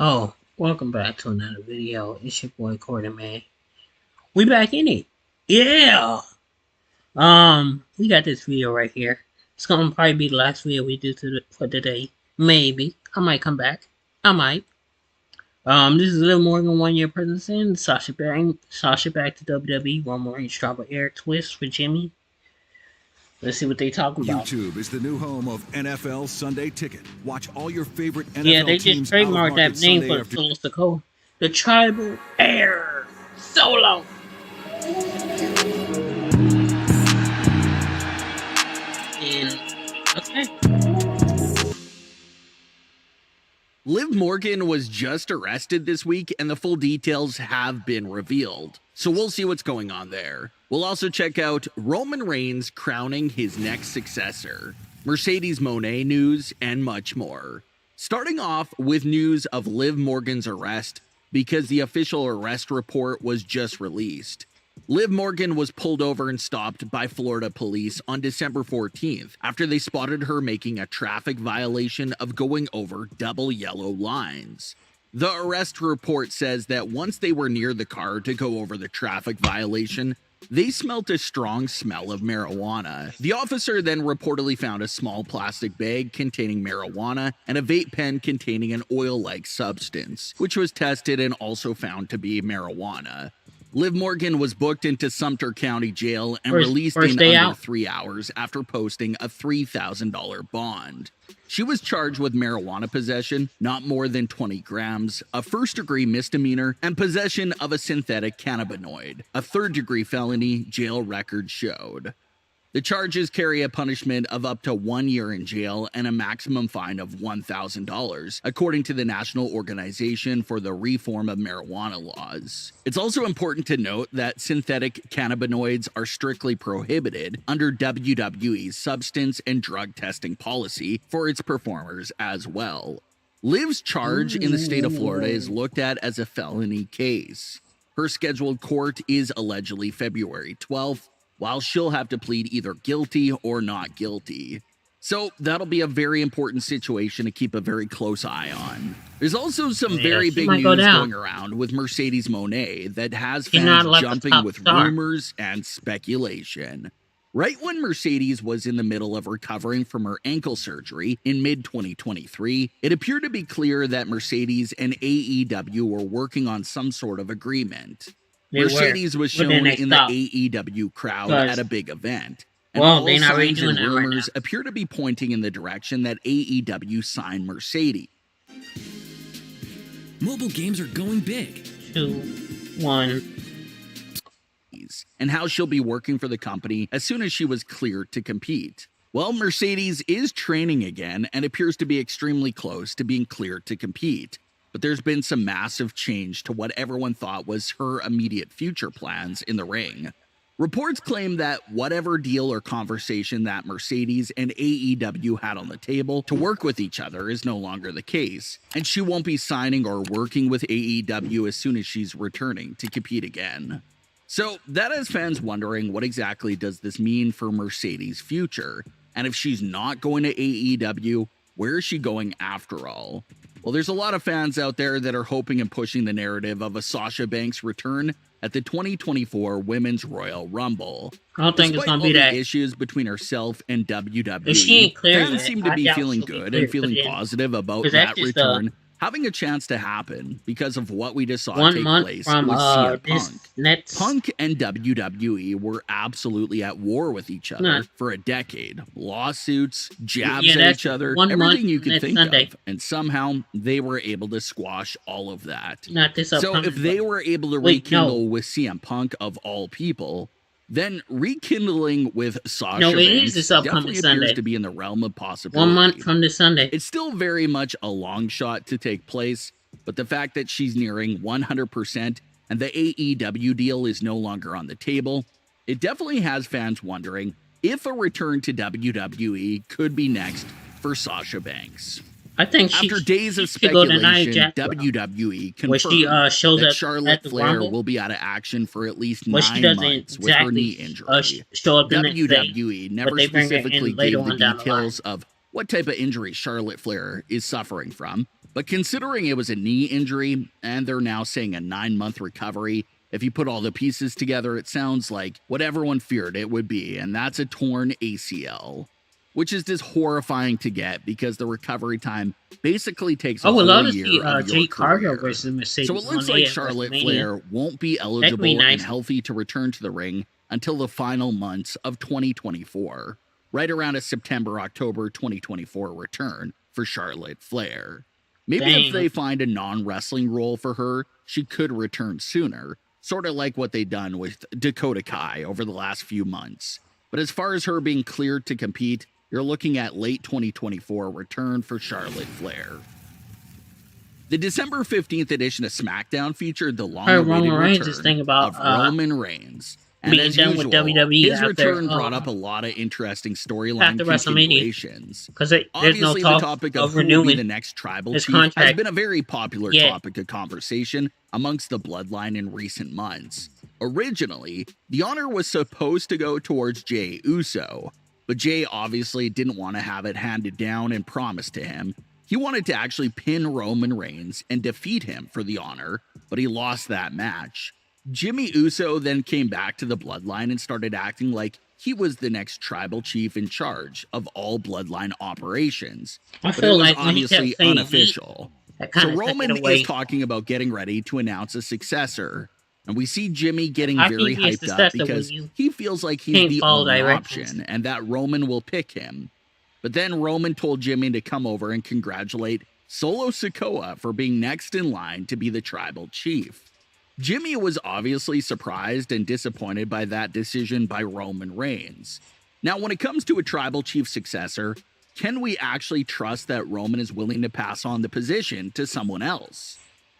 Oh, welcome back to another video. It's your boy Cordy, man. We back in it. Yeah. We got this video right here. It's gonna probably be the last video we do for today. Maybe. I might come back. I might. This is Liv Morgan 1 year presidency. Sasha back to WWE. Roman Reigns drop Eric Twist for Jimmy. Let's see what they talking about. YouTube is the new home of NFL Sunday Ticket. Watch all your favorite NFL teams. Yeah, they just trademarked that name for Phyllis Nicole. The Tribal Heir Solo. And okay. Liv Morgan was just arrested this week, and the full details have been revealed. So we'll see what's going on there. We'll also check out Roman Reigns crowning his next successor, Mercedes Moné news, and much more. Starting off with news of Liv Morgan's arrest, because the official arrest report was just released. Liv Morgan was pulled over and stopped by Florida police on December 14th after they spotted her making a traffic violation of going over double yellow lines. The arrest report says that once they were near the car to go over the traffic violation, they smelt a strong smell of marijuana. The officer then reportedly found a small plastic bag containing marijuana and a vape pen containing an oil-like substance, which was tested and also found to be marijuana. Liv Morgan was booked into Sumter County Jail and released in under 3 hours after posting a $3,000 bond. She was charged with marijuana possession, not more than 20 grams, a first-degree misdemeanor, and possession of a synthetic cannabinoid. A third-degree felony, jail records showed. The charges carry a punishment of up to 1 year in jail and a maximum fine of $1,000, according to the National Organization for the Reform of Marijuana Laws. It's also important to note that synthetic cannabinoids are strictly prohibited under WWE's substance and drug testing policy for its performers as well. Liv's charge in the state of Florida is looked at as a felony case. Her scheduled court is allegedly February 12th, while she'll have to plead either guilty or not guilty. So that'll be a very important situation to keep a very close eye on. There's also some very big news going around with Mercedes Moné that has fans jumping with rumors and speculation. Right when Mercedes was in the middle of recovering from her ankle surgery in mid-2023, it appeared to be clear that Mercedes and AEW were working on some sort of agreement. Mercedes was shown in the AEW crowd at a big event. And all signs and rumors appear to be pointing in the direction that AEW signed Mercedes. Mobile games are going big. 2, 1. And how she'll be working for the company as soon as she was cleared to compete. Well, Mercedes is training again and appears to be extremely close to being cleared to compete. But there's been some massive change to what everyone thought was her immediate future plans in the ring. Reports claim that whatever deal or conversation that Mercedes and AEW had on the table to work with each other is no longer the case, and she won't be signing or working with AEW as soon as she's returning to compete again. So that has fans wondering, what exactly does this mean for Mercedes' future? And if she's not going to AEW, where is she going after all? Well, there's a lot of fans out there that are hoping and pushing the narrative of a Sasha Banks return at the 2024 Women's Royal Rumble. I don't think it's going to be that. Issues between herself and WWE, if she ain't clear fans seem to be feeling good and feeling positive about that return having a chance to happen because of what we just saw take place with CM Punk. Punk and WWE were absolutely at war with each other for a decade. Lawsuits, jabs at each other, everything you could think of. And somehow they were able to squash all of that. So if they were able to rekindle with CM Punk of all people, then rekindling with Sasha Banks definitely appears to be in the realm of possibility. 1 month from this Sunday. It's still very much a long shot to take place, but the fact that she's nearing 100% and the AEW deal is no longer on the table, it definitely has fans wondering if a return to WWE could be next for Sasha Banks. I think after days of speculation, WWE confirmed that Charlotte Flair will be out of action for at least 9 months with her knee injury. WWE never specifically gave the details of what type of injury Charlotte Flair is suffering from, but considering it was a knee injury and they're now saying a 9-month recovery, if you put all the pieces together, it sounds like what everyone feared it would be, and that's a torn ACL, which is just horrifying to get because the recovery time basically takes a I would love whole to year see of your Jade Cargill career. versus Mercedes. So it looks Moné like at Charlotte WrestleMania. Flair won't be That eligible could be nice. and healthy to return to the ring until the final months of 2024, right around a September-October 2024 return for Charlotte Flair. Maybe Dang. if they find a non-wrestling role for her, she could return sooner, sort of like what they've done with Dakota Kai over the last few months. But as far as her being cleared to compete, you're looking at late 2024 return for Charlotte Flair. The December 15th edition of SmackDown featured the long-awaited Roman Reigns is return thinking about, of Roman Reigns. And being as done with usual, WWE his after, return brought up a lot of interesting storyline after WrestleMania. continuations. Because there's no Obviously, the talk topic of of who will be renewing the next tribal his chief has contract. been a very popular Yeah. topic of conversation amongst the bloodline in recent months. Originally, the honor was supposed to go towards Jey Uso, but Jey obviously didn't want to have it handed down and promised to him. He wanted to actually pin Roman Reigns and defeat him for the honor, but he lost that match. Jimmy Uso then came back to the bloodline and started acting like he was the next tribal chief in charge of all bloodline operations. I But it feel was like when he kept obviously saying unofficial. that So kind of Roman took it away. is talking about getting ready to announce a successor. And we see Jimmy getting How very can he be a hyped up successor when because you he feels like he's can't the follow only directions? option and that Roman will pick him. But then Roman told Jimmy to come over and congratulate Solo Sikoa for being next in line to be the tribal chief. Jimmy was obviously surprised and disappointed by that decision by Roman Reigns. Now, when it comes to a tribal chief successor, can we actually trust that Roman is willing to pass on the position to someone else?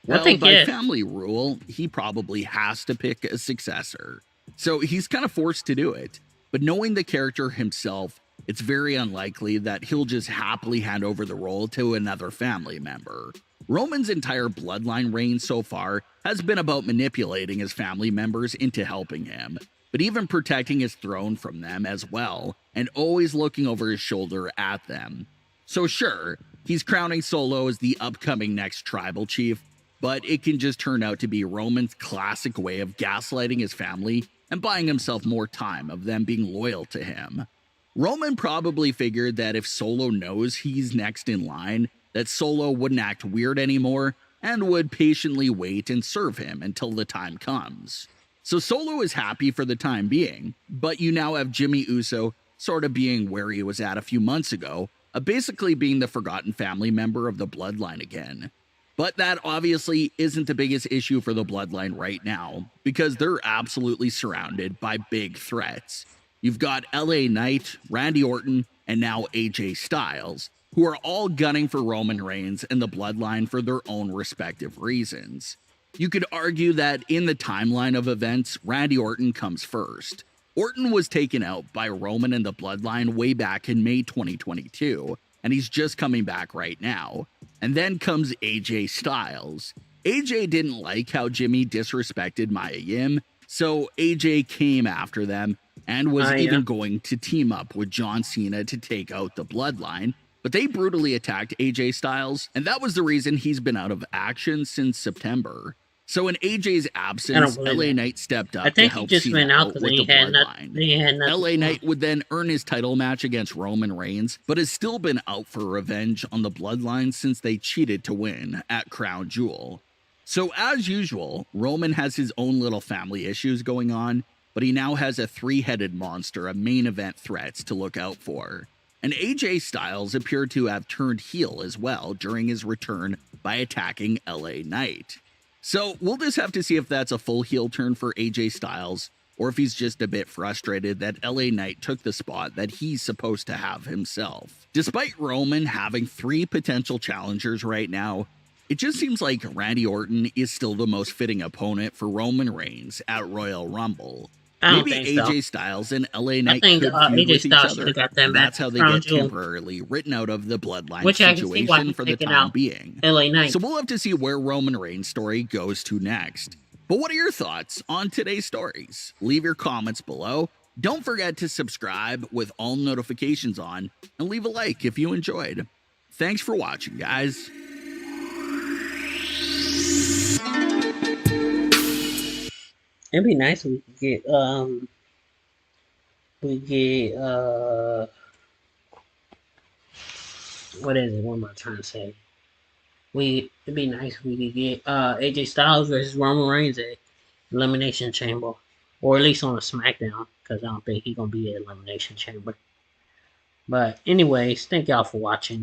I Well, think by yes. family rule, he probably has to pick a successor. So he's kind of forced to do it. But knowing the character himself, it's very unlikely that he'll just happily hand over the role to another family member. Roman's entire bloodline reign so far has been about manipulating his family members into helping him, but even protecting his throne from them as well, and always looking over his shoulder at them. So sure, he's crowning Solo as the upcoming next tribal chief, but it can just turn out to be Roman's classic way of gaslighting his family and buying himself more time of them being loyal to him. Roman probably figured that if Solo knows he's next in line, that Solo wouldn't act weird anymore and would patiently wait and serve him until the time comes. So Solo is happy for the time being, but you now have Jimmy Uso sort of being where he was at a few months ago, basically being the forgotten family member of the bloodline again. But that obviously isn't the biggest issue for the bloodline right now, because they're absolutely surrounded by big threats. You've got LA Knight, Randy Orton, and now AJ Styles, who are all gunning for Roman Reigns and the bloodline for their own respective reasons. You could argue that in the timeline of events, Randy Orton comes first. Orton was taken out by Roman and the bloodline way back in May 2022, and he's just coming back right now. And then comes AJ Styles. AJ didn't like how Jimmy disrespected Mia Yim, so AJ came after them and was even going to team up with John Cena to take out the bloodline. But they brutally attacked AJ Styles, and that was the reason he's been out of action since September. So in AJ's absence, believe LA that. Knight stepped up I to think he help just Cena went out out because with he the had bloodline. nothing. LA Knight would then earn his title match against Roman Reigns, but has still been out for revenge on the bloodline since they cheated to win at Crown Jewel. So as usual, Roman has his own little family issues going on, but he now has a three-headed monster of main event threats to look out for. And AJ Styles appeared to have turned heel as well during his return by attacking LA Knight. So we'll just have to see if that's a full heel turn for AJ Styles, or if he's just a bit frustrated that LA Knight took the spot that he's supposed to have himself. Despite Roman having 3 potential challengers right now, it just seems like Randy Orton is still the most fitting opponent for Roman Reigns at Royal Rumble. I don't Maybe think so. AJ Styles and LA Knight think, could feud AJ with each Styles other. should've got that And match that's how they Crown get Jewel. temporarily written out of the bloodline Which I can see why situation he's for the taking time out being. LA Knight. So we'll have to see where Roman Reigns' story goes to next. But what are your thoughts on today's stories? Leave your comments below, Don't forget to subscribe with all notifications on and leave a like if you enjoyed. Thanks for watching, guys. It'd be nice if we could get what is it? What am I trying to say? It'd be nice if we could get AJ Styles versus Roman Reigns at Elimination Chamber, or at least on a SmackDown, because I don't think he's gonna be at Elimination Chamber. But anyways, thank y'all for watching.